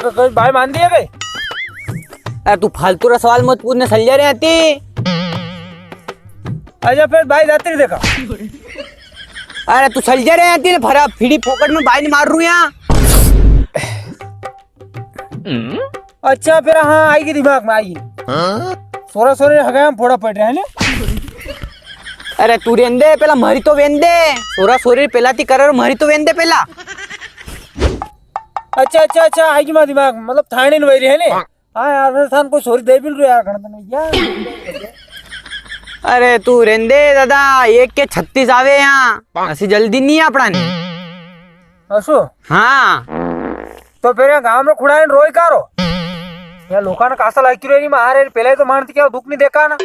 भाई मान दिए गए। अरे तू फालतू रा सवाल मत पूछने सलिया रे आती। अच्छा फिर भाई जाते देखा। अरे तू सलिया रे आती भरा फिरी पॉकेट में भाई ने मार रू यहाँ। अच्छा फिर हाँ आएगी दिमाग में आएगी। सोरा सोरे हगाया हम फोड़ा पड़ रहे हैं ना। अरे तू रेंदे पेला मरी तो वेंदे सोरा सोरी पेला ती कर मरी तो वेंदे पेला। अच्छा आएगी मां दिमाग मतलब थाने न वही है ने। हाँ यार थान को सोरी दे बिल रो यार गणतन यार। अरे तू रेंदे दादा एक के 36 आवे यहाँ ऐसी जल्दी नहीं है अपना ने। असो हाँ तो फिर यहाँ गांव में खुड़ा रोई कारो यहाँ लोकांना कासा लायकी रे नहीं मारे पहले तो मानती क्या दुख नहीं देखा ना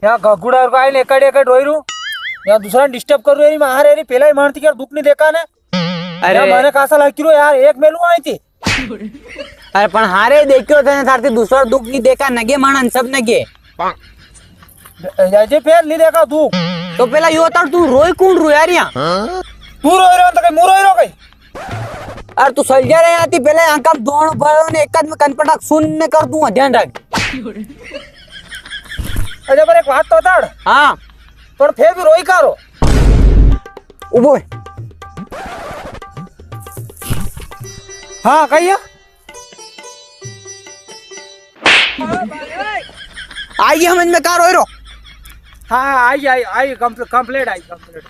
यहाँ गगुड़ा को आए एकड़ एकड़ रोई रू यहाँ दूसरा डिस्टर्ब कर रही मारे रे पहले ही मानती क्या दुख नहीं देखा ना। अरे मैंने कासा लायकी रो यार एक मेलू आई थी। अरे पण हारे देखो थे थारती दूसरा दुख नहीं देखा नगे मानन सब नगे जैसे फिर नहीं देखा दुख तो पहला यो तर तू रोई कौन रो यार यहाँ तू रोई रहा तो कहीं मुँह रोई रहा कहीं। अरे तू सलजा रहे आती पहले आंखा दोनों भरो ने एक में कनपटक सुनने कर दूंगा ध्यान रख। अच्छा पर एक बात तो बता। हाँ पर फिर भी रोई कारो उबो हाँ कहिए आइए हम इनमें कार रोई रो। हाँ आई कंप्लेट आई कंप्लेट।